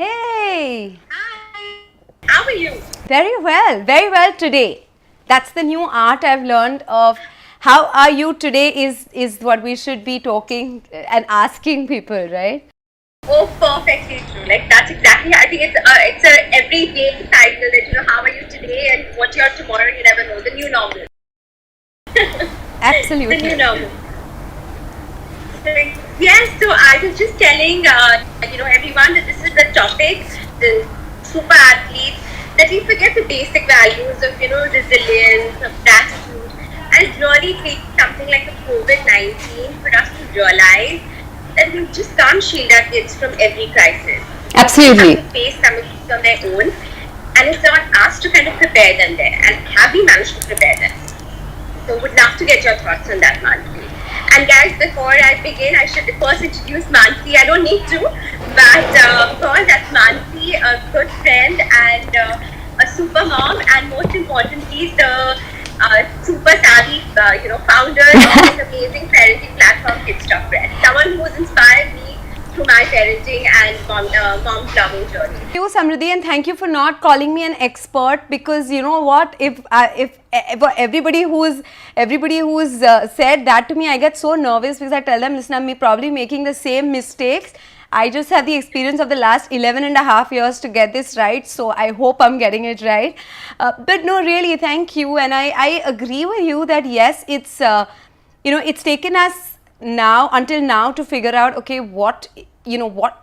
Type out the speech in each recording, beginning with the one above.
Hey! Hi, how are you? Very well today. That's the new art I've learned of how are you today is what we should be talking and asking people, right? Oh, perfectly true. Like that's exactly. I think it's a everyday cycle that how are you today and what you're tomorrow. You never know. The new normal. The new Absolutely. normal. So, yes. So I was just telling everyone that this is the topic, the super athletes, that we forget the basic values of resilience, of gratitude, and it really takes something like the COVID-19 for us to realize that we just can't shield our kids from every crisis. They have to Absolutely. face some of these on their own, and it's on us to kind of prepare them there. And have we managed to prepare them? So would love to get your thoughts on that, Mansi. And guys, before I begin, I should first introduce Mansi. I don't need to, but of course, that's Mansi, a good friend and a super mom, and most importantly, the super savvy, founder of this amazing parenting platform, Kids Talk Friends. Someone who's inspired me through my parenting and mom's loving journey. Thank you, Samridhi, and thank you for not calling me an expert because you know what? If everybody who's said that to me, I get so nervous because I tell them, listen, I'm probably making the same mistakes. I just have the experience of the last 11 and a half years to get this right, so I hope I'm getting it right. But no, really, thank you, and I agree with you that yes, it's taken us now until now to figure out okay what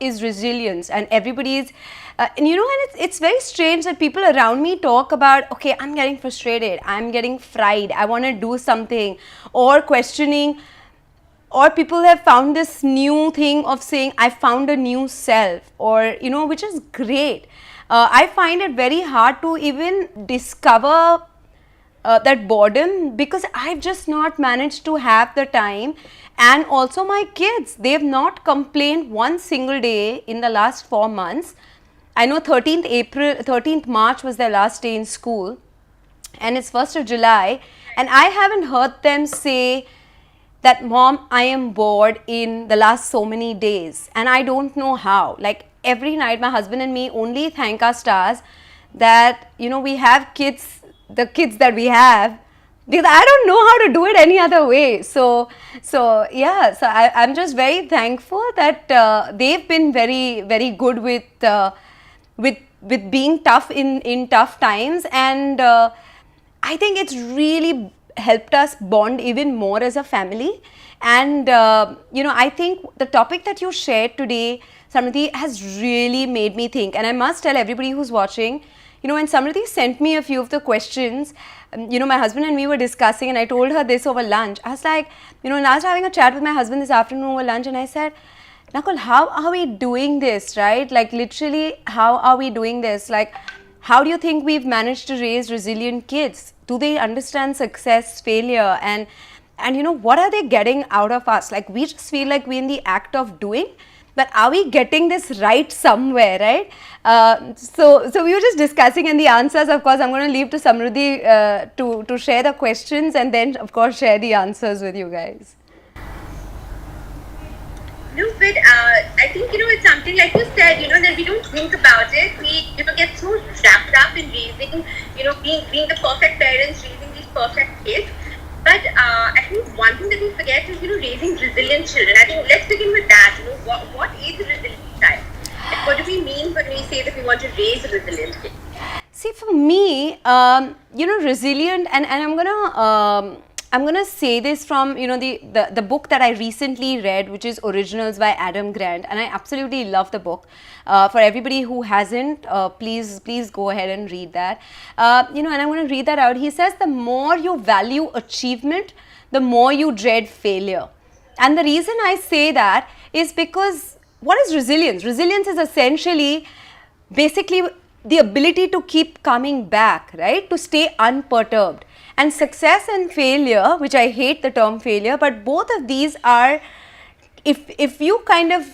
is resilience, and everybody's and it's very strange that people around me talk about okay, I'm getting frustrated, I'm getting fried, I want to do something, or questioning, or people have found this new thing of saying I found a new self, or which is great. I find it very hard to even discover that boredom because I've just not managed to have the time. And also my kids, they've not complained one single day in the last 4 months. I know 13th March was their last day in school, and it's 1st of July, and I haven't heard them say that mom, I am bored in the last so many days, and I don't know how. Like every night my husband and me only thank our stars that we have kids, the kids that we have, because I don't know how to do it any other way. I'm just very thankful that they've been very very good with being tough in tough times, and I think it's really helped us bond even more as a family. And I think the topic that you shared today, Samridhi, has really made me think. And I must tell everybody who's watching, when Samridhi sent me a few of the questions, my husband and me were discussing, and I told her this over lunch. I was like, last having a chat with my husband this afternoon over lunch, and I said, Nakul, how are we doing this, right? Like literally, how are we doing this? Like, how do you think we've managed to raise resilient kids? Do they understand success, failure, and what are they getting out of us? Like we just feel like we're in the act of doing, but are we getting this right somewhere, right? So we were just discussing, and the answers, of course, I'm going to leave to Samridhi to share the questions, and then of course share the answers with you guys. No, but I think it's something like you said. That we don't think about it. We get so wrapped up in raising, being the perfect parents, raising these perfect kids. But I think one thing that we forget is raising resilient children. I think let's begin with that. What is a resilient child? Like, what do we mean when we say that we want to raise a resilient kid? See, for me, resilient, and I'm gonna say this from the book that I recently read, which is Originals by Adam Grant, and I absolutely love the book. For everybody who hasn't, please go ahead and read that. And I'm going to read that out. He says, the more you value achievement, the more you dread failure. And the reason I say that is because what is resilience? Resilience is essentially, basically, the ability to keep coming back, right? To stay unperturbed. And success and failure, which I hate the term failure, but both of these are, if you kind of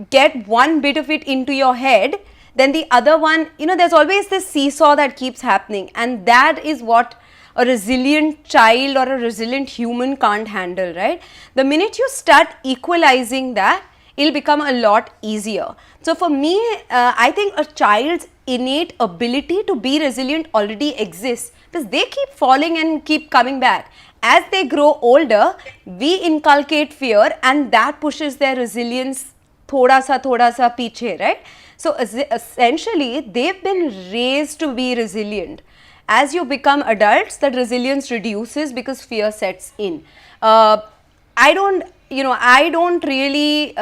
get one bit of it into your head, then the other one, there's always this seesaw that keeps happening, and that is what a resilient child or a resilient human can't handle, right? The minute you start equalizing that, it'll become a lot easier. So for me, I think a child's innate ability to be resilient already exists, because they keep falling and keep coming back. As they grow older, we inculcate fear, and that pushes their resilience thoda sa piche, right? So essentially, they've been raised to be resilient. As you become adults, that resilience reduces because fear sets in. I don't really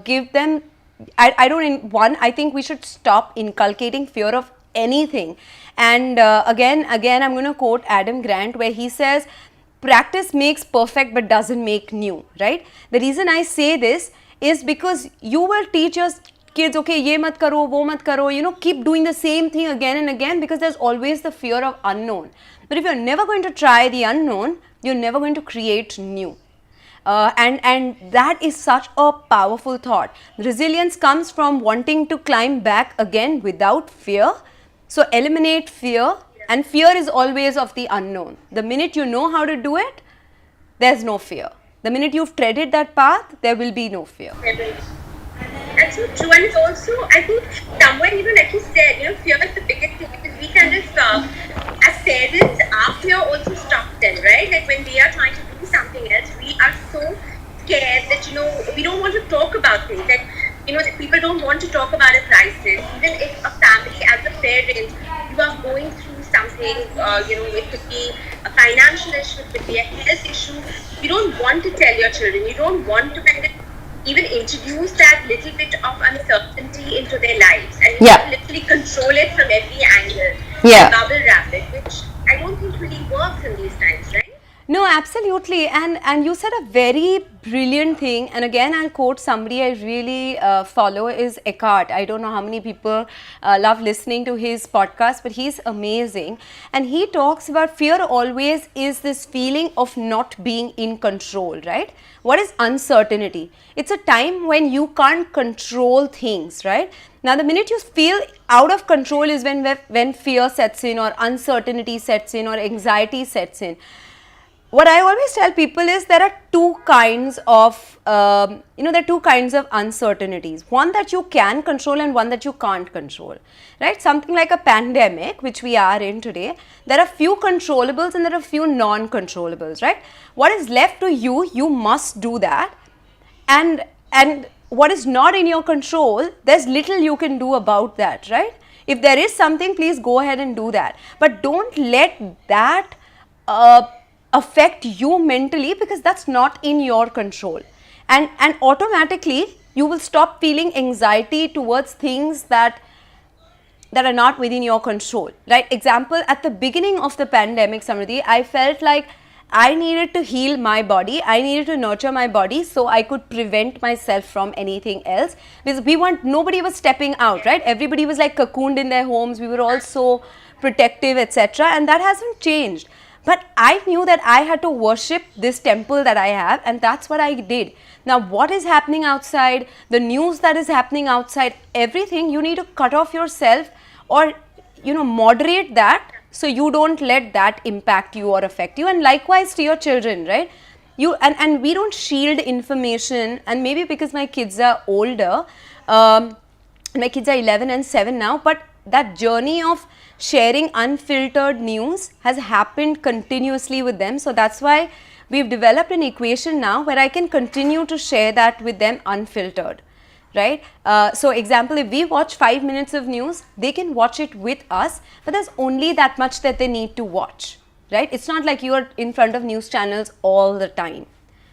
give them. I think we should stop inculcating fear of anything. And again, I'm going to quote Adam Grant, where he says, practice makes perfect but doesn't make new, right? The reason I say this is because you will teach your kids, okay, ye mat karo, wo mat karo, keep doing the same thing again and again, because there's always the fear of unknown. But if you're never going to try the unknown, you're never going to create new. And that is such a powerful thought. Resilience comes from wanting to climb back again without fear. So eliminate fear, and fear is always of the unknown. The minute you know how to do it, there's no fear. The minute you've treaded that path, there will be no fear. That's so true, and it's also, I think, somewhere, like you said, fear is the biggest thing, because we kind of, as parents, our fear also stops in, right? Like when we are trying to do something else, we are so scared that, we don't want to talk about things. Like, that people don't want to talk about a crisis. Even if a family, as a parent, you are going through something, it could be a financial issue, it could be a health issue, you don't want to tell your children, you don't want to kind of even introduce that little bit of uncertainty into their lives, and you have to literally control it from every angle, bubble wrap it, which I don't think really works in these times, right? No, absolutely. And you said a very brilliant thing. And again, I'll quote somebody I really follow is Eckhart. I don't know how many people love listening to his podcast, but he's amazing. And he talks about fear always is this feeling of not being in control, right? What is uncertainty? It's a time when you can't control things, right? Now, the minute you feel out of control is when fear sets in, or uncertainty sets in, or anxiety sets in. What I always tell people is there are two kinds of, uncertainties. One that you can control and one that you can't control, right? Something like a pandemic, which we are in today, there are few controllables and there are few non-controllables, right? What is left to you, you must do that. And what is not in your control, there's little you can do about that, right? If there is something, please go ahead and do that. But don't let that affect you mentally, because that's not in your control, and automatically you will stop feeling anxiety towards things that are not within your control, right? Example, at the beginning of the pandemic, Samridhi, I felt like I needed to heal my body, I needed to nurture my body so I could prevent myself from anything else, because nobody was stepping out, right? Everybody was like cocooned in their homes, we were all so protective, etc., and that hasn't changed. But I knew that I had to worship this temple that I have, and that's what I did. Now, what is happening outside, the news that is happening outside, everything, you need to cut off yourself, or, moderate that, so you don't let that impact you or affect you. And likewise to your children, right? And we don't shield information, and maybe because my kids are older, my kids are 11 and 7 now, but that journey of sharing unfiltered news has happened continuously with them. So that's why we've developed an equation now where I can continue to share that with them unfiltered, right? So example, if we watch 5 minutes of news, they can watch it with us, but there's only that much that they need to watch, right? It's not like you are in front of news channels all the time.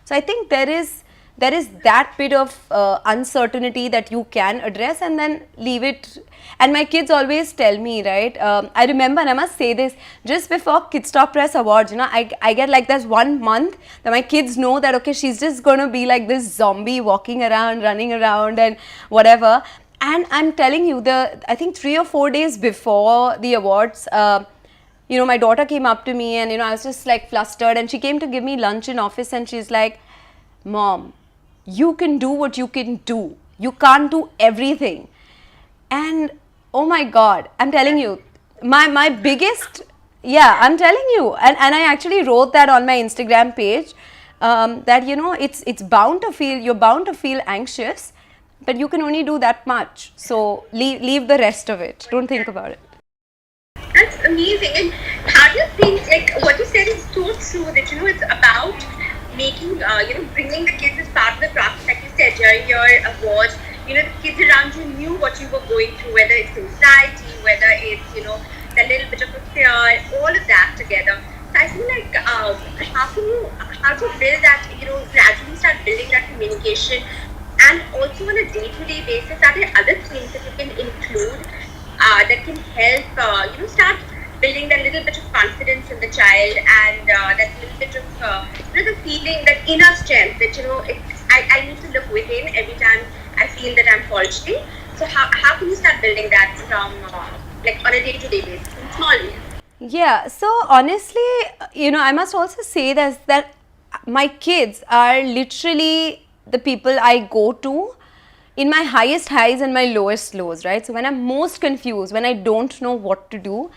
So I think there is that bit of uncertainty that you can address, and then leave it. And my kids always tell me, right, I remember, and I must say this, just before Kids Top Press Awards, I get like this 1 month that my kids know that, okay, she's just going to be like this zombie walking around, running around and whatever. And I'm telling you, I think 3 or 4 days before the awards, my daughter came up to me, and, I was just like flustered, and she came to give me lunch in office, and she's like, Mom, you can do what you can do. You can't do everything. And oh my God, I'm telling you, my biggest, I'm telling you, and I actually wrote that on my Instagram page, that, it's bound to feel, you're bound to feel anxious, but you can only do that much. So leave the rest of it. Don't think about it. That's amazing. And how do you think, like, what you said is so true that, it's about making, bringing the kids as part of the process. Like you said, during your awards, the kids around you knew what you were going through, whether it's anxiety, whether it's, the little bit of a fear, all of that together. So I feel like, how to build that, gradually start building that communication, and also on a day-to-day basis, are there other things that you can include that can help, start building that little bit of confidence in the child, and that little bit of, the feeling, that inner strength that, I need to look within every time I feel that I'm faltering. So how can you start building that from, like, on a day-to-day basis, in small ways? Yeah, so honestly, I must also say that my kids are literally the people I go to in my highest highs and my lowest lows, right? So when I'm most confused, when I don't know what to do,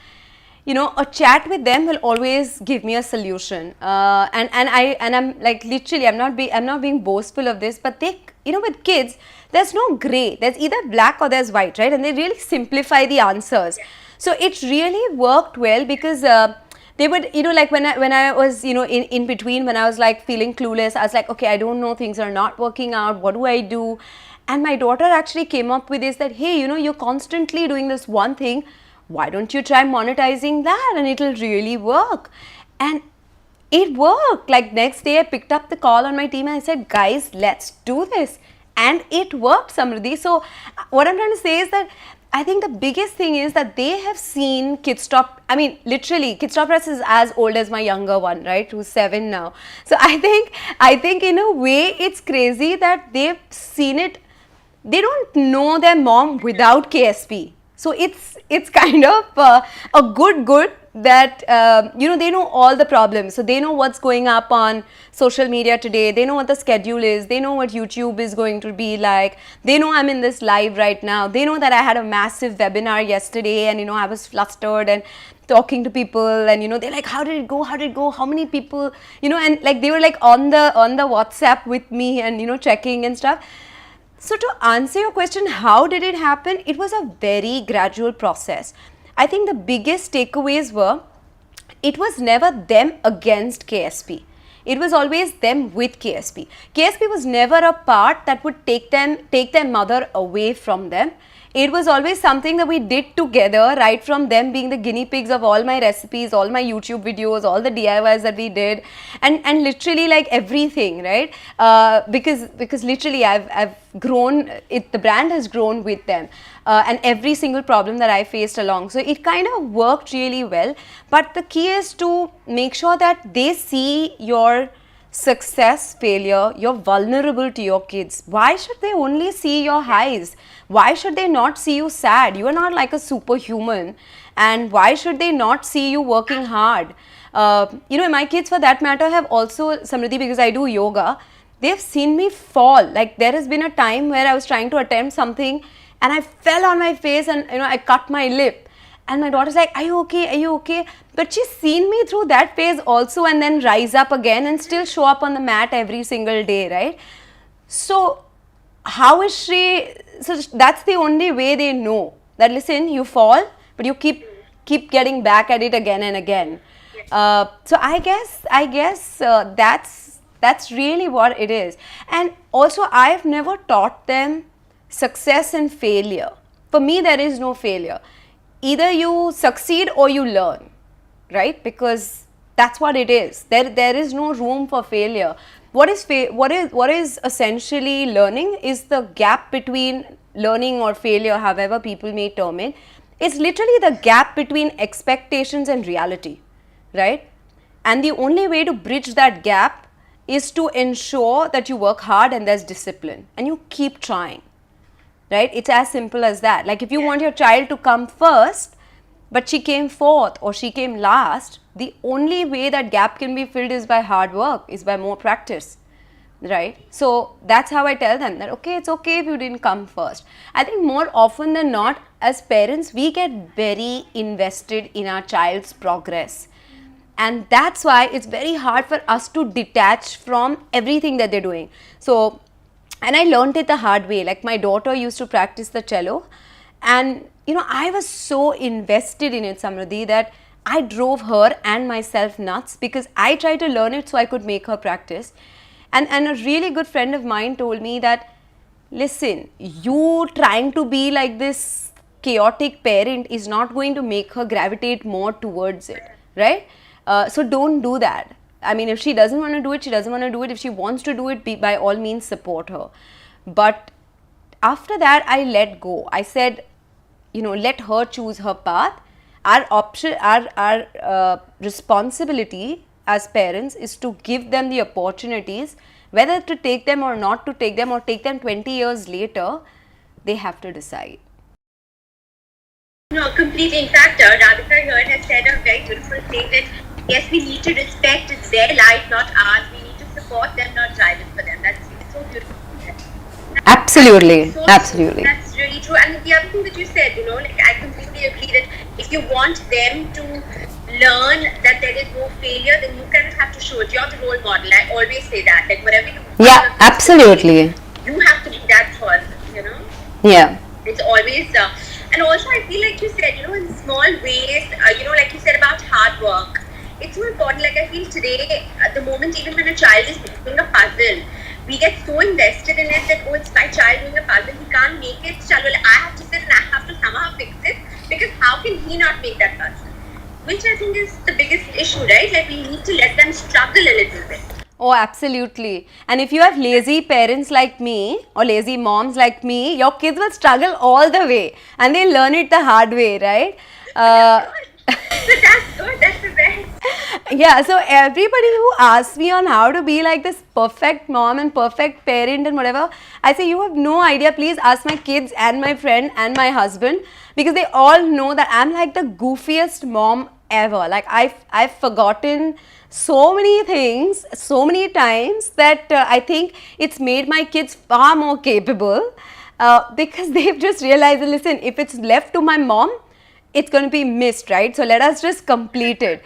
a chat with them will always give me a solution. And I'm like, literally, I'm not being boastful of this, but they, with kids, there's no gray. There's either black or there's white, right? And they really simplify the answers. So it really worked well because they would, like when I was, in between, when I was like feeling clueless, I was like, okay, I don't know, things are not working out. What do I do? And my daughter actually came up with this, that, hey, you're constantly doing this one thing. Why don't you try monetizing that, and it'll really work? And it worked. Like, next day I picked up the call on my team and I said, guys, let's do this. And it worked, Samridhi. So what I'm trying to say is that I think the biggest thing is that they have seen Kids Stop. I mean, literally, Kids Stop Press is as old as my younger one, right? Who's 7 now. So I think in a way it's crazy that they've seen it. They don't know their mom without KSP. So it's kind of a good that, they know all the problems. So they know what's going up on social media today. They know what the schedule is. They know what YouTube is going to be like. They know I'm in this live right now. They know that I had a massive webinar yesterday and, I was flustered and talking to people, and, they're like, how did it go? How did it go? How many people, and like they were like on the WhatsApp with me and, checking and stuff. So to answer your question, how did it happen? It was a very gradual process. I think the biggest takeaways were, it was never them against KSP. It was always them with KSP. KSP was never a part that would take their mother away from them. It was always something that we did together, right from them being the guinea pigs of all my recipes, all my YouTube videos, all the DIYs that we did, and literally like everything, right? Because literally I've grown, the brand has grown with them, and every single problem that I faced along. So it kind of worked really well. But the key is to make sure that they see your success, failure, you're vulnerable to your kids. Why should they only see your highs? Why should they not see you sad? You are not like a superhuman. And why should they not see you working hard? My kids, for that matter, have also, Samridhi, because I do yoga, they've seen me fall. Like, there has been a time where I was trying to attempt something and I fell on my face and, I cut my lip. And my daughter's like, are you okay? Are you okay? But she's seen me through that phase also, and then rise up again and still show up on the mat every single day, right? So how is she? So that's the only way they know that, listen, you fall, but you keep getting back at it again and again. So I guess that's really what it is. And also, I've never taught them success and failure. For me, there is no failure. Either you succeed or you learn, right? Because that's what it is. There is no room for failure. What is essentially learning is the gap between learning or failure, however people may term it. It's literally the gap between expectations and reality, right? And the only way to bridge that gap is to ensure that you work hard and there's discipline and you keep trying. Right? It's as simple as that. Like, if you want your child to come first, but she came fourth or she came last, the only way that gap can be filled is by hard work, is by more practice, right? So that's how I tell them that, okay, it's okay if you didn't come first. I think more often than not, as parents, we get very invested in our child's progress. And that's why it's very hard for us to detach from everything that they're doing. So And I learned it the hard way. Like my daughter used to practice the cello, and I was so invested in it, Samridhi, that I drove her and myself nuts because I tried to learn it so I could make her practice. And a really good friend of mine told me that, listen, you trying to be like this chaotic parent is not going to make her gravitate more towards it, right? So don't do that. I mean, if she doesn't want to do it, she doesn't want to do it. If she wants to do it, by all means support her. But after that, I let go. I said, let her choose her path. Our option, our responsibility as parents is to give them the opportunities, whether to take them or not to take them, or take them 20 years later. They have to decide. No, completely. In fact, Radhika here has said a very beautiful thing that yes, we need to respect their life, not ours. We need to support them, not drive it for them. That's so beautiful. Absolutely, So absolutely. That's really true. And the other thing that you said, like I completely agree that if you want them to learn that there is no failure, then you kind of have to show it. You're the role model. I always say that. Like whatever you do, Yeah, absolutely. you have to be that person. Yeah. It's always and also I feel like you said, in small ways, like you said about hard work, it's so important. Like I feel today, at the moment, even when a child is doing a puzzle, we get so invested in it that, oh, it's my child doing a puzzle, he can't make it, I have to sit and I have to somehow fix it, because how can he not make that puzzle? Which I think is the biggest issue, right? Like we need to let them struggle a little bit. Oh, absolutely. And if you have lazy parents like me or lazy moms like me, your kids will struggle all the way and they'll learn it the hard way, right? That's good. That's the best. Yeah, so everybody who asks me on how to be like this perfect mom and perfect parent and whatever, I say, you have no idea. Please ask my kids and my friend and my husband, because they all know that I'm like the goofiest mom ever. Like I've forgotten so many things so many times that I think it's made my kids far more capable, because they've just realized that, listen, if it's left to my mom, it's going to be missed, right? So let us just complete it.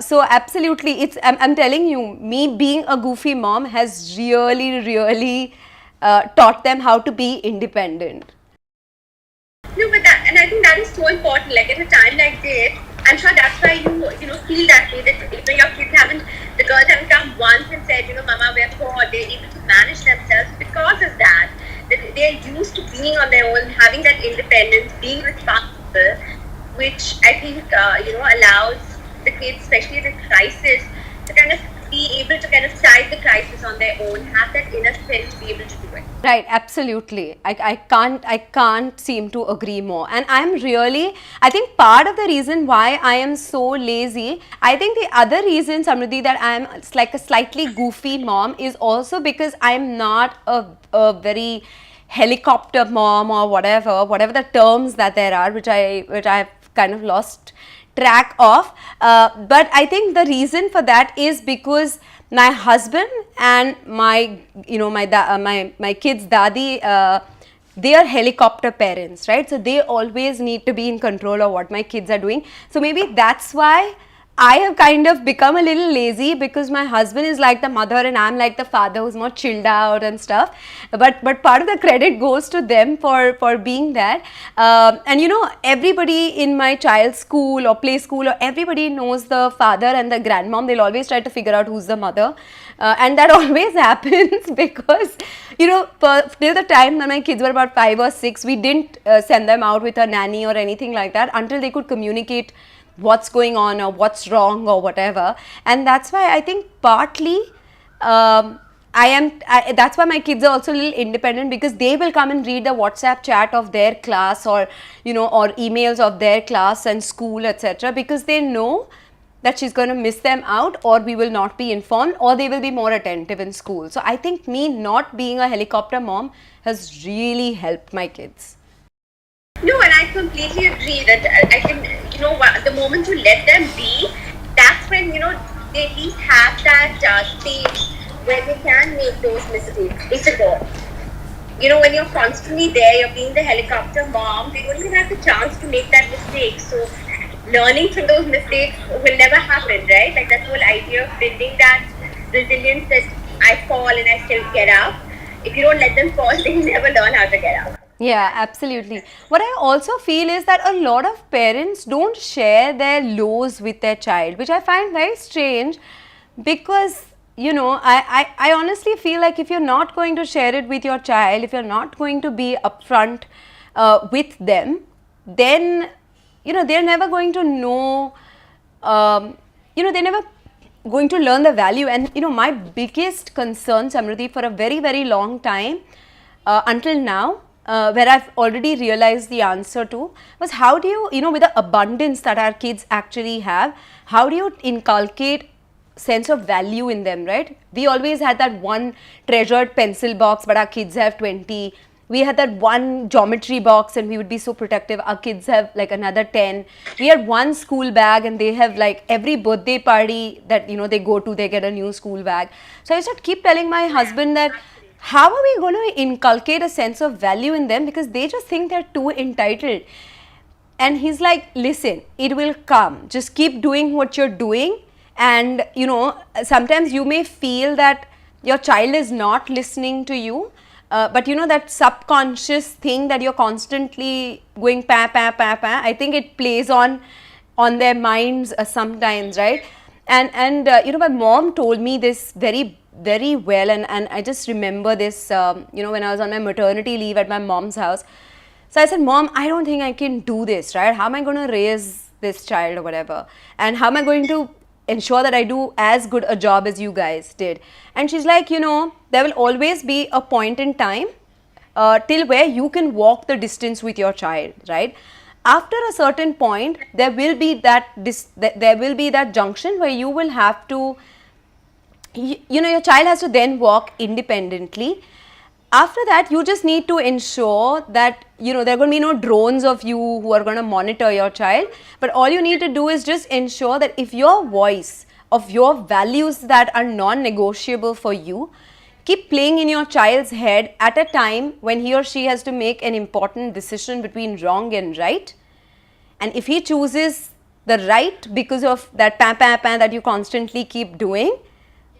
So absolutely, I'm telling you, me being a goofy mom has really taught them how to be independent. No, but and I think that is so important. Like at a time like this, I'm sure that's why you feel that way. That your kids the girls haven't come once and said, Mama, we're poor. They're able to manage themselves because of that. That they're used to being on their own, having that independence, being responsible, which I think allows the kids, especially in a crisis, to kind of be able to kind of size the crisis on their own, have that inner strength to be able to do it. Right, absolutely. I can't seem to agree more. And I think part of the reason why I am so lazy, I think the other reason, Samridhi, that I'm like a slightly goofy mom is also because I'm not a very helicopter mom or whatever the terms that there are, which I've kind of lost track of. But I think the reason for that is because my husband and my kids' dadi, they are helicopter parents, right? So they always need to be in control of what my kids are doing. So maybe that's why I have kind of become a little lazy, because my husband is like the mother and I'm like the father who's more chilled out and stuff. But part of the credit goes to them for being that. And everybody in my child's school or play school, or everybody knows the father and the grandmom. They'll always try to figure out who's the mother. And that always happens because, till the time when my kids were about 5 or 6, we didn't send them out with a nanny or anything like that until they could communicate what's going on or what's wrong or whatever. And that's why I think partly that's why my kids are also a little independent, because they will come and read the WhatsApp chat of their class, or or emails of their class and school, etc., because they know that she's going to miss them out, or we will not be informed, or they will be more attentive in school. So I think me not being a helicopter mom has really helped my kids. No, and I completely agree that I can, the moment you let them be, that's when, they at least have that stage where they can make those mistakes, if at all. When you're constantly there, you're being the helicopter mom, they don't even have the chance to make that mistake. So learning from those mistakes will never happen, right? Like that whole idea of building that resilience that I fall and I still get up. if you don't let them fall, they never learn how to get up. Yeah, absolutely. What I also feel is that a lot of parents don't share their lows with their child, which I find very strange because, I honestly feel like if you're not going to share it with your child, if you're not going to be upfront with them, then, they're never going to know, they're never going to learn the value. And, my biggest concern, Samridhi, for a very, very long time, until now, where I've already realized the answer to, was how do you, with the abundance that our kids actually have, how do you inculcate sense of value in them, right? We always had that one treasured pencil box, but our kids have 20. We had that one geometry box and we would be so protective. Our kids have like another 10. We had one school bag and they have like every birthday party that, they go to, they get a new school bag. So I used to keep telling my husband that, how are we going to inculcate a sense of value in them, because they just think they're too entitled. And he's like, listen, it will come. Just keep doing what you're doing. And, sometimes you may feel that your child is not listening to you. But that subconscious thing that you're constantly going pa, pa, pa, pa, I think it plays on their minds sometimes, right? And my mom told me this very, very well, and I just remember this, when I was on my maternity leave at my mom's house. So I said, Mom, I don't think I can do this, right? How am I going to raise this child or whatever? And how am I going to ensure that I do as good a job as you guys did? And she's like, there will always be a point in time till where you can walk the distance with your child, right? After a certain point, there will be that junction where you will have to, your child has to then walk independently. After that, you just need to ensure that, there are going to be no drones of you who are going to monitor your child. But all you need to do is just ensure that if your voice of your values that are non-negotiable for you keep playing in your child's head at a time when he or she has to make an important decision between wrong and right. And if he chooses the right because of that pa, pa, pa that you constantly keep doing,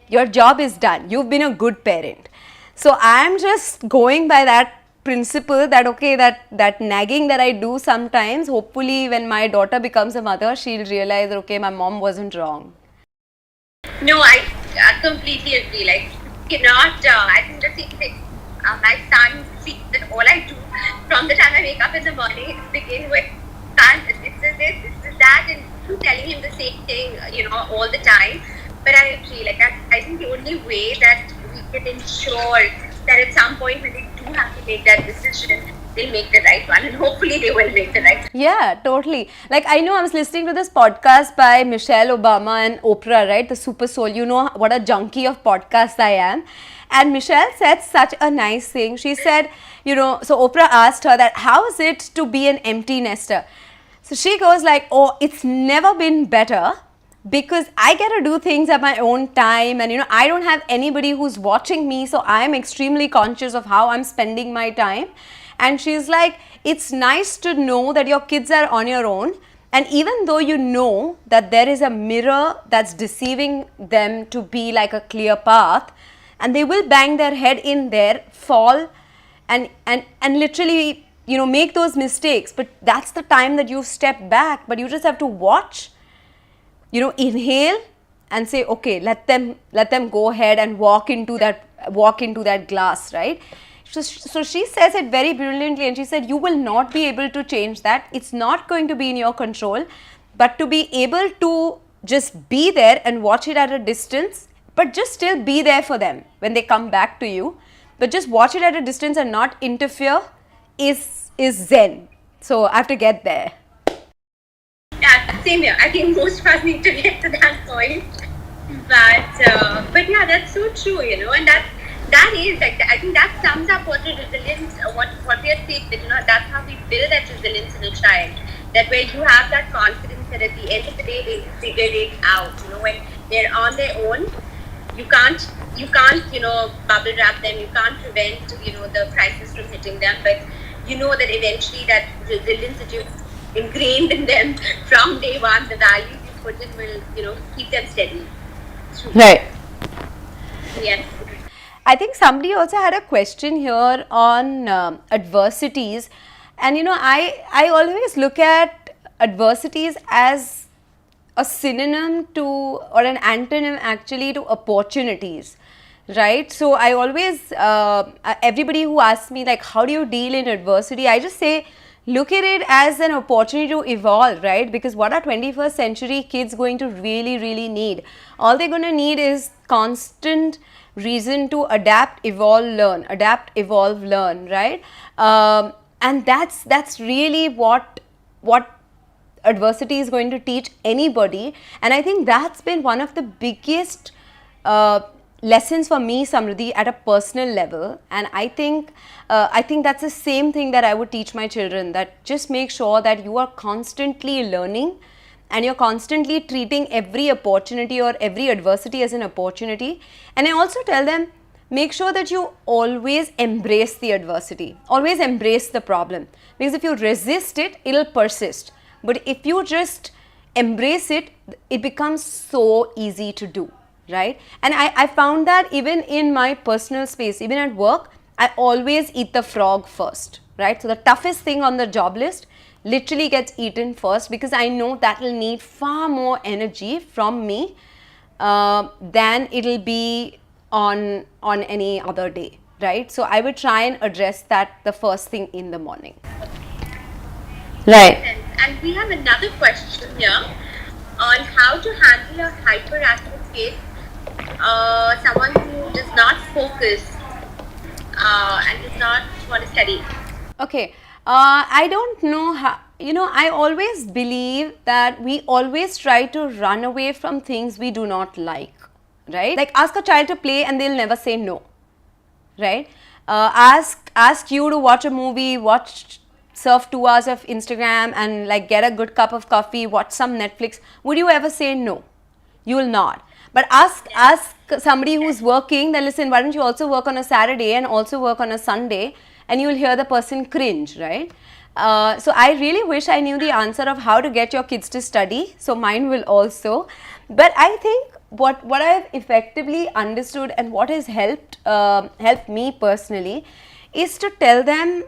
your job is done. You've been a good parent. So I'm just going by that principle that, okay, that nagging that I do sometimes, hopefully when my daughter becomes a mother, she'll realize that, okay, my mom wasn't wrong. No, I completely agree. Like, cannot, I think the thing that my son sees that all I do from the time I wake up in the morning is begin with, son, this is this is that, and telling him the same thing, all the time. But I agree, like, I think the only way that we can ensure that at some point when they do have to make that decision, they'll make the right one, and hopefully they will make the right one. Yeah, totally. Like, I know I was listening to this podcast by Michelle Obama and Oprah, right? The Super Soul. You know what a junkie of podcasts I am. And Michelle said such a nice thing. She said, so Oprah asked her that, how is it to be an empty nester? So she goes like, oh, it's never been better, because I get to do things at my own time, and I don't have anybody who's watching me, so I am extremely conscious of how I'm spending my time. And she's like, it's nice to know that your kids are on your own, and even though you know that there is a mirror that's deceiving them to be like a clear path, and they will bang their head in there, fall, and literally make those mistakes, but that's the time that you step back. But you just have to watch, inhale and say, okay, let them go ahead and walk into that glass, right? So she says it very brilliantly, and she said, you will not be able to change that. It's not going to be in your control, but to be able to just be there and watch it at a distance, but just still be there for them when they come back to you, but just watch it at a distance and not interfere is zen. So I have to get there. Yeah, same here. I think most of us need to get to that point. But yeah, that's so true, and that is like, I think that sums up what the resilience, what we are saying, that that's how we build that resilience in a child. That where you have that confidence that at the end of the day they figure it out. When they're on their own, you can't bubble wrap them. You can't prevent the crisis from hitting them. But you know that eventually that resilience that you've ingrained in them from day one, the values you put in will keep them steady. Right. Yes. I think somebody also had a question here on adversities, and I always look at adversities as a synonym to, or an antonym actually, to opportunities, right? So I always everybody who asks me like, how do you deal in adversity, I just say, look at it as an opportunity to evolve, right? Because what are 21st century kids going to really need? All they're going to need is constant reason to adapt, evolve, learn, adapt, evolve, learn, right? And that's really what adversity is going to teach anybody. And I think that's been one of the biggest lessons for me, Samridhi, at a personal level. And I think that's the same thing that I would teach my children, that just make sure that you are constantly learning and you're constantly treating every opportunity or every adversity as an opportunity. And I also tell them, make sure that you always embrace the adversity, always embrace the problem, because if you resist it, it'll persist. But if you just embrace it, it becomes so easy to do, right? And I found that even in my personal space, even at work, I always eat the frog first, right? So the toughest thing on the job list literally gets eaten first, because I know that will need far more energy from me than it'll be on any other day, right? So I would try and address that the first thing in the morning. Right. And we have another question here on how to handle a hyperactive kid, someone who does not focus and does not want to study. Okay. I don't know how, I always believe that we always try to run away from things we do not like, right? Like, ask a child to play and they'll never say no, right? Ask you to watch a movie, surf 2 hours of Instagram and like get a good cup of coffee, watch some Netflix. Would you ever say no? You will not. But ask somebody who's working, then listen, why don't you also work on a Saturday and also work on a Sunday, and you'll hear the person cringe, right? So I really wish I knew the answer of how to get your kids to study. So mine will also. But I think what I've effectively understood and what has helped me personally is to tell them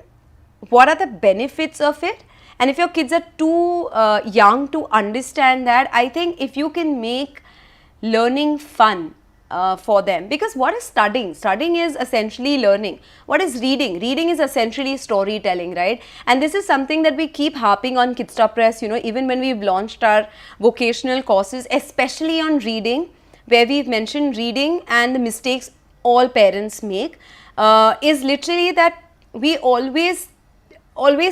what are the benefits of it. And if your kids are too young to understand that, I think if you can make learning fun for them, because what is studying? Studying is essentially learning. What is reading? Reading is essentially storytelling, right? And this is something that we keep harping on Kidstop Press, even when we've launched our vocational courses, especially on reading, where we've mentioned reading and the mistakes all parents make, is literally that we always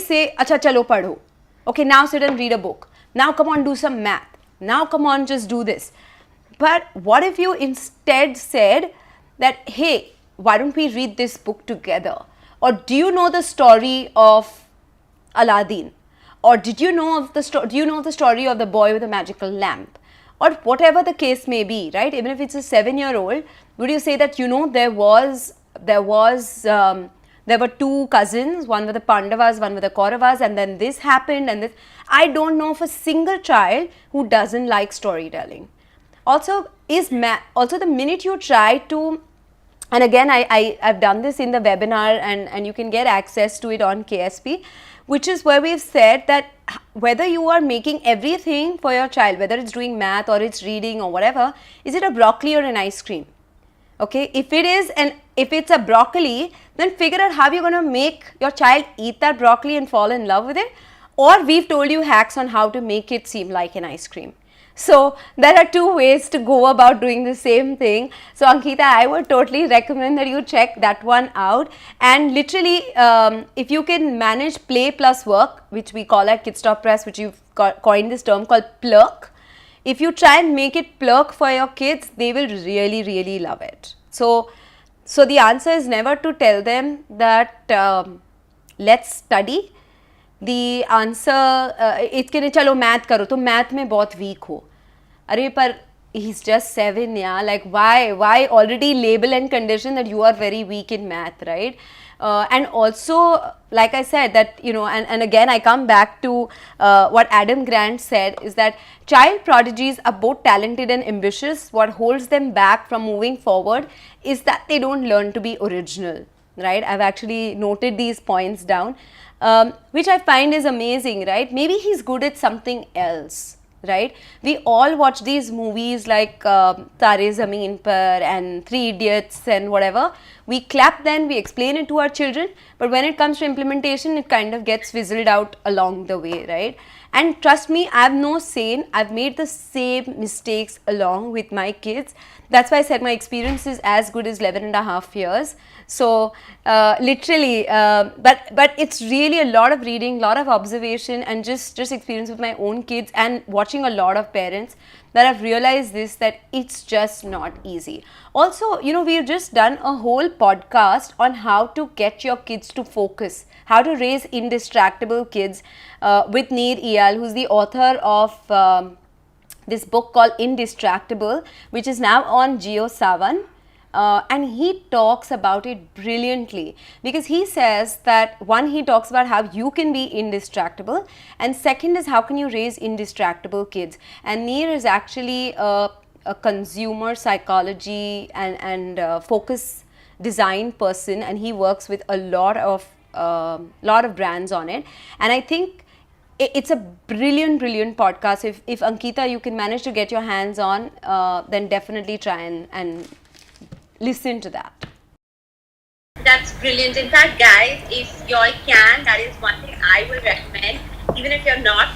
say, acha chalo padho. Okay, now sit and read a book. Now come on, do some math. Now come on, just do this. But what if you instead said that, hey, why don't we read this book together? Or do you know the story of Aladdin? Or do you know the story of the boy with the magical lamp? Or whatever the case may be, right? Even if it's a 7-year-old, would you say that, there were two cousins, one with the Pandavas, one with the Kauravas, and then this happened and this. I don't know of a single child who doesn't like storytelling. Also, the minute you try to, and again, I've done this in the webinar and you can get access to it on KSP, which is where we've said that whether you are making everything for your child, whether it's doing math or it's reading or whatever, is it a broccoli or an ice cream? Okay, if it's a broccoli, then figure out how you're going to make your child eat that broccoli and fall in love with it. Or we've told you hacks on how to make it seem like an ice cream. So there are two ways to go about doing the same thing. So Ankita, I would totally recommend that you check that one out. And literally, if you can manage play plus work, which we call at Kidstop Press, which you've coined this term called plurk. If you try and make it plurk for your kids, they will really love it. So the answer is never to tell them that let's study. The answer it's कि चलो math करो, तो math में बहुत weak हो. अरे पर he's just 7, yeah. Like why already label and condition that you are very weak in math, right? And also, like I said, that, you know, and again I come back to what Adam Grant said, is that child prodigies are both talented and ambitious. What holds them back from moving forward is that they don't learn to be original, right? I've actually noted these points down, which I find is amazing, right? Maybe he's good at something else, right? We all watch these movies like Tare Zameen Par and Three Idiots and whatever. We clap then, we explain it to our children, but when it comes to implementation, it kind of gets fizzled out along the way, right? And trust me, I'm no saint. I've made the same mistakes along with my kids. That's why I said my experience is as good as 11 and a half years. So literally, but it's really a lot of reading, a lot of observation, and just experience with my own kids and watching a lot of parents, that I've realized this, that it's just not easy. Also, you know, we've just done a whole podcast on how to get your kids to focus, how to raise indistractable kids, with Neer Eyal, who's the author of this book called Indistractable, which is now on JioSaavn. And he talks about it brilliantly, because he says that, one, he talks about how you can be indistractable, and second is how can you raise indistractable kids. And Neer is actually a consumer psychology and focus design person, and he works with a lot of brands on it. And I think it's a brilliant podcast. If Ankita, you can manage to get your hands on, then definitely try and listen to that. That's brilliant. In fact, guys, if you all can, that is one thing I will recommend. Even if you're not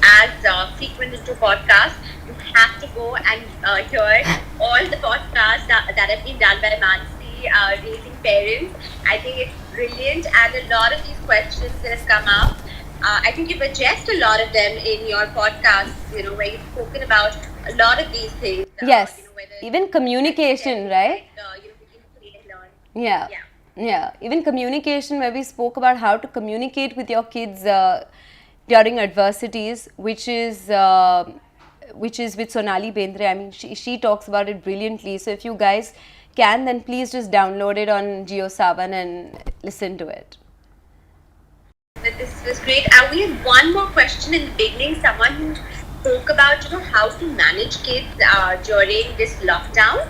as frequent into podcasts, you have to go and hear all the podcasts that have been done by Mansi, raising parents. I think it's brilliant, and a lot of these questions that have come up, I think you've addressed a lot of them in your podcast, you know, where you've spoken about a lot of these things. Yes, you know, whether even communication, right? You know, begin to play and learn. Yeah, even communication, where we spoke about how to communicate with your kids during adversities, which is with Sonali Bendre. I mean, she talks about it brilliantly. So if you guys can, then please just download it on JioSaavn and listen to it. This was great. We had one more question in the beginning. Someone who spoke about, you know, how to manage kids during this lockdown,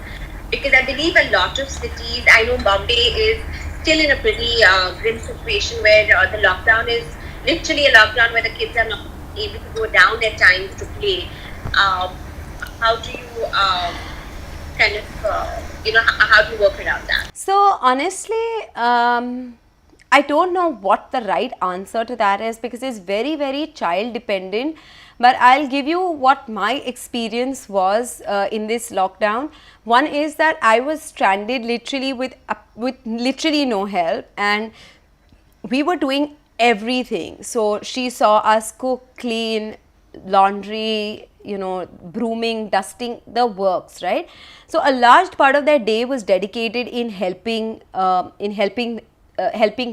because I believe a lot of cities, I know Bombay is still in a pretty grim situation where the lockdown is literally a lockdown where the kids are not able to go down at times to play. How do you kind of, you know, how do you work around that? So honestly, I don't know what the right answer to that is, because it's very, very child dependent. But I'll give you what my experience was in this lockdown. One is that I was stranded literally with literally no help, and we were doing everything. So she saw us cook, clean, laundry, you know, brooming, dusting, the works, right? So a large part of their day was dedicated in helping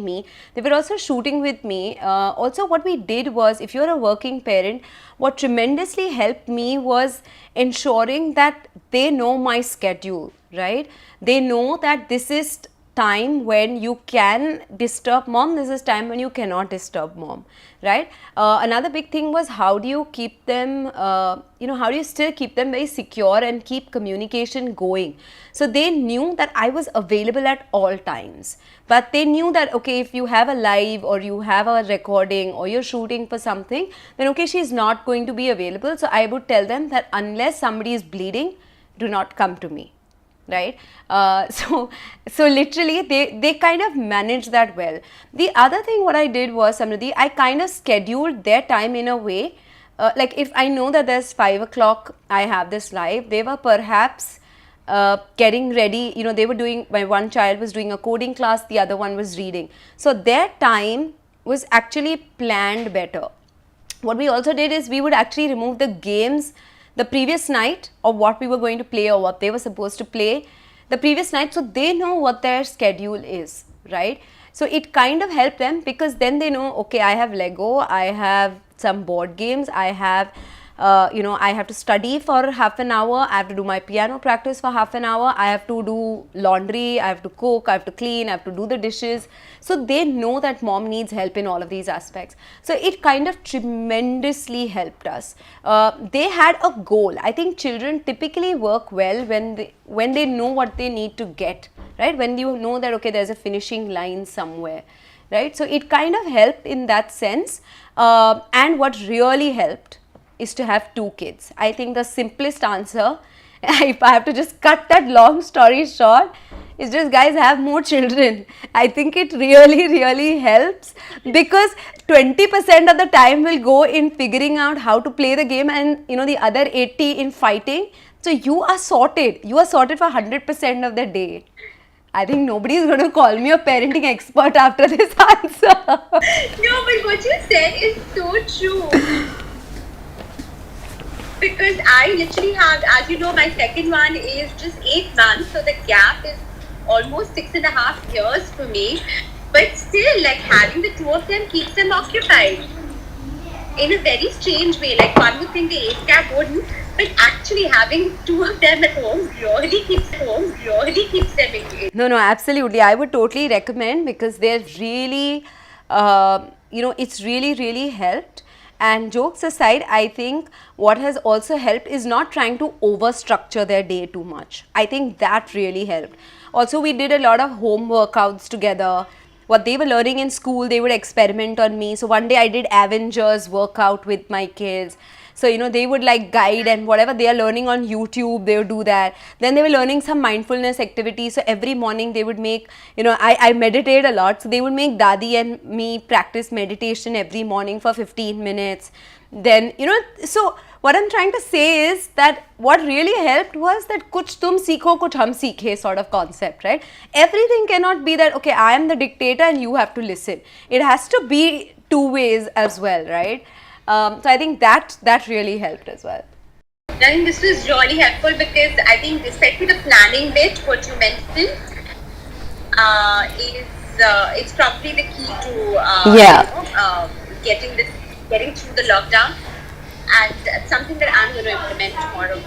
me. They were also shooting with me. Also, what we did was, if you're a working parent, what tremendously helped me was ensuring that they know my schedule, right? They know that this is time when you can disturb mom, this is time when you cannot disturb mom, right? Another big thing was, how do you keep them, how do you still keep them very secure and keep communication going? So they knew that I was available at all times, but they knew that, okay, if you have a live or you have a recording or you're shooting for something, then okay, she's not going to be available. So I would tell them that unless somebody is bleeding, do not come to me. Right? So literally they kind of managed that well. The other thing what I did was, Samridhi, I kind of scheduled their time in a way, like if I know that there's 5 o'clock, I have this live, they were perhaps getting ready, you know, they were doing, my one child was doing a coding class, the other one was reading. So their time was actually planned better. What we also did is, we would actually remove the games the previous night, or what we were going to play or what they were supposed to play the previous night, so they know what their schedule is, right? So it kind of helped them, because then they know, okay, I have Lego, I have some board games, I have I have to study for half an hour, I have to do my piano practice for half an hour, I have to do laundry, I have to cook, I have to clean, I have to do the dishes. So they know that mom needs help in all of these aspects. So it kind of tremendously helped us. They had a goal. I think children typically work well when they know what they need to get, right? When you know that, okay, there's a finishing line somewhere, right? So it kind of helped in that sense. And what really helped is to have 2 kids. I think the simplest answer, if I have to just cut that long story short, is just, guys, have more children. I think it really, really helps, because 20% of the time will go in figuring out how to play the game, and the other 80 in fighting. So you are sorted. You are sorted for 100% of the day. I think nobody is going to call me a parenting expert after this answer. No, but what you said is so true. Because I literally have, as you know, my second one is just 8 months, so the gap is almost 6.5 years for me. But still, like, having the 2 of them keeps them occupied in a very strange way. Like, one would think the age gap wouldn't, but actually having 2 of them at home really keeps them engaged. No, absolutely. I would totally recommend, because they're really, it's really, really helped. And jokes aside, I think what has also helped is not trying to overstructure their day too much. I think that really helped. Also, we did a lot of home workouts together. What they were learning in school, they would experiment on me. So one day I did Avengers workout with my kids. So, they would like guide, and whatever they are learning on YouTube, they would do that. Then they were learning some mindfulness activities. So every morning they would make, I meditate a lot. So they would make Dadi and me practice meditation every morning for 15 minutes. Then, so what I'm trying to say is that what really helped was that kuch tum seekho, kuch hum seekhe sort of concept, right? Everything cannot be that, okay, I am the dictator and you have to listen. It has to be 2 ways as well, right? So I think that really helped as well. I think this was really helpful, because I think, especially the planning bit, what you mentioned, is it's probably the key to getting through the lockdown, and it's something that I'm going to implement tomorrow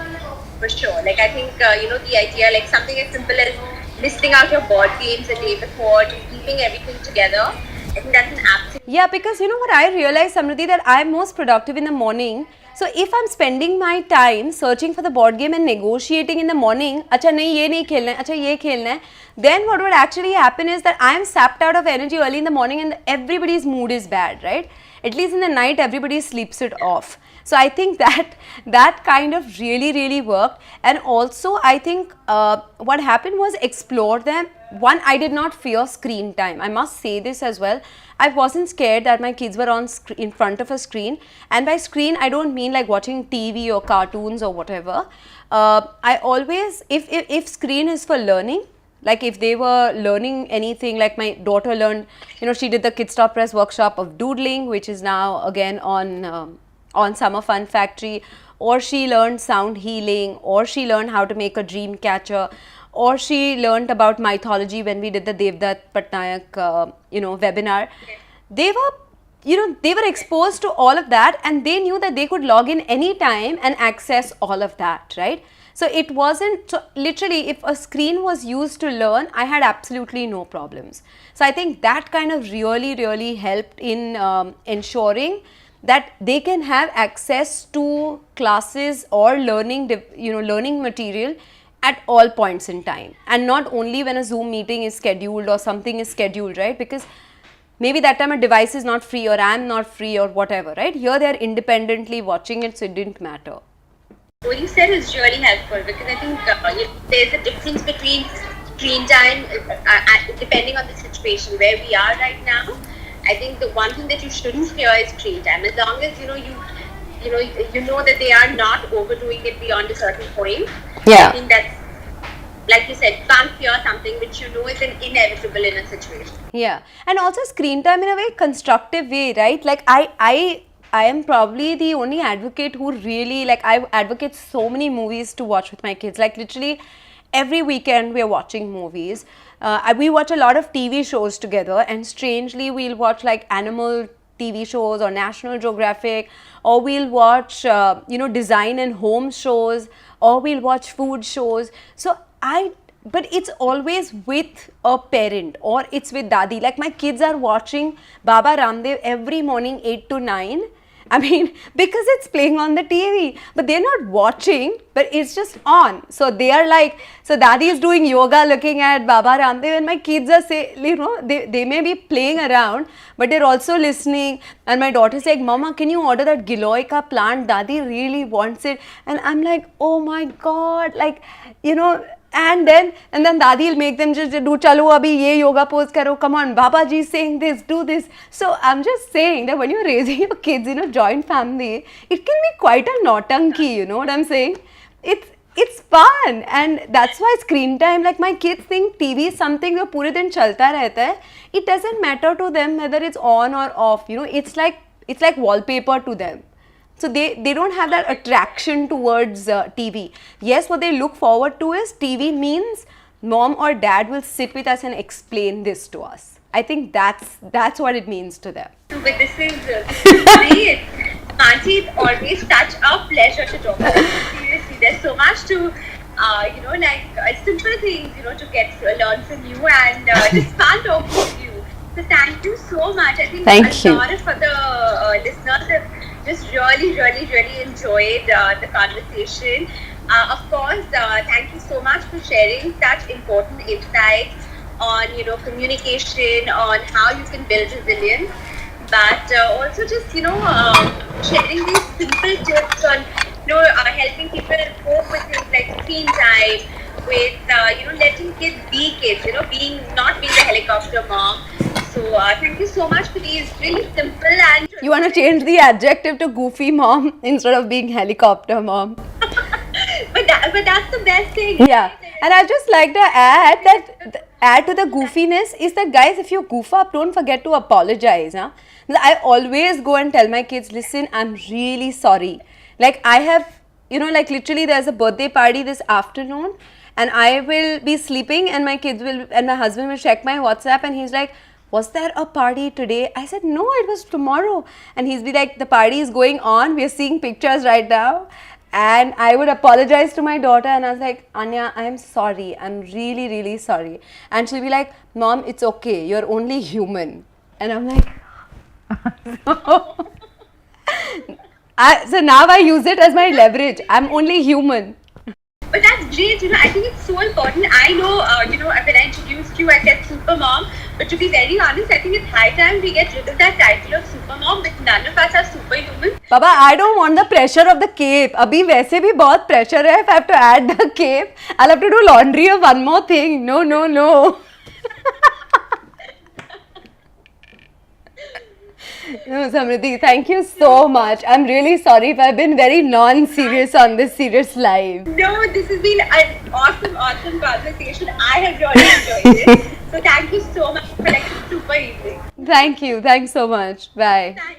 for sure. Like, I think the idea, like something as simple as listing out your board games the day before, just keeping everything together. I think that's an absolute. Yeah, because what I realized, Samridhi, that I'm most productive in the morning. So if I'm spending my time searching for the board game and negotiating in the morning, acha nahi ye nahi khelna hai, acha ye khelna hai, then what would actually happen is that I'm sapped out of energy early in the morning, and everybody's mood is bad, right? At least in the night, everybody sleeps it off. So I think that kind of really, really worked. And also, I think what happened was explore them. One, I did not fear screen time. I must say this as well. I wasn't scared that my kids were in front of a screen. And by screen, I don't mean like watching TV or cartoons or whatever. I always, if screen is for learning, like if they were learning anything, like my daughter learned, she did the Kids Stop Press workshop of doodling, which is now again on Summer Fun Factory, or she learned sound healing, or she learned how to make a dream catcher, or she learned about mythology when we did the Devdutt Patnaik, webinar. They were exposed to all of that, and they knew that they could log in anytime and access all of that, right? So it wasn't, so literally, if a screen was used to learn, I had absolutely no problems. So I think that kind of really, really helped in ensuring that they can have access to classes or learning material at all points in time, and not only when a Zoom meeting is scheduled or something is scheduled, right? Because maybe that time a device is not free, or I'm not free, or whatever, right? Here they are independently watching it, so it didn't matter. What you said is really helpful, because I think there's a difference between screen time depending on the situation where we are right now. I think the one thing that you shouldn't fear is screen time, as long as you know that they are not overdoing it beyond a certain point. Yeah. I think that's, like you said, you can't fear something which you know is inevitable in a situation. Yeah, and also screen time in a very constructive way, right? Like I am probably the only advocate who really, like, I advocate so many movies to watch with my kids. Like literally every weekend we are watching movies. We watch a lot of TV shows together, and strangely we'll watch like animal TV shows or National Geographic, or we'll watch, design and home shows, or we'll watch food shows. But it's always with a parent or it's with Dadi. Like my kids are watching Baba Ramdev every morning 8 to 9. I mean, because it's playing on the TV, but they're not watching, but it's just on. So they are like, so Dadi is doing yoga looking at Baba Ramdev, and my kids are they may be playing around, but they're also listening. And my daughter's like, Mama, can you order that Giloy ka plant? Dadi really wants it. And I'm like, oh my God, like, and then Dadi will make them just do, chalo abhi ye yoga pose karo, come on, Baba ji is saying this, do this. So I'm just saying that when you're raising your kids in a joint family, it can be quite a nautanki, you know what I'm saying? It's fun, and that's why screen time, like my kids think TV is something that pure din chalta rehta hai. It doesn't matter to them whether it's on or off, it's like wallpaper to them. So they don't have that attraction towards TV. Yes, what they look forward to is TV means mom or dad will sit with us and explain this to us. I think that's what it means to them. But this is great. Mansi, it's always such a pleasure to talk to you. Seriously, there's so much to, simple things, to learn from you, and just fun talking to you. So thank you so much. I think a lot of other listeners have just really, really, really enjoyed the conversation. Of course, thank you so much for sharing such important insights on, communication, on how you can build resilience, but also just, sharing these simple tips on, helping people cope with things like screen time, with, letting kids be kids, not being the helicopter mom. So thank you so much for these really simple and... You want to change the adjective to goofy mom instead of being helicopter mom. but that's the best thing. Yeah, and I just like to add to the goofiness is that, guys, if you goof up, don't forget to apologize. Huh? I always go and tell my kids, listen, I'm really sorry. Like I have, literally there's a birthday party this afternoon, and I will be sleeping, and my husband will check my WhatsApp, and he's like, was there a party today? I said, no, it was tomorrow. And he's be like, the party is going on. We are seeing pictures right now. And I would apologize to my daughter, and I was like, Anya, I'm sorry. I'm really, really sorry. And she'll be like, Mom, it's okay. You're only human. And I'm like, so now I use it as my leverage. I'm only human. But that's great, I think it's so important. I know, when I introduced you, I said super mom, but to be very honest, I think it's high time we get rid of that title of super mom, because none of us are superhuman. Baba, I don't want the pressure of the cape. Abhi वैसे भी बहुत pressure है. If I have to add the cape, I'll have to do laundry of one more thing. No. No, Samridhi, thank you so much. I'm really sorry if I've been very non-serious on this serious live. No, this has been an awesome conversation. I have really enjoyed it. So thank you so much for like a super evening. Thank you. Thanks so much. Bye. Thank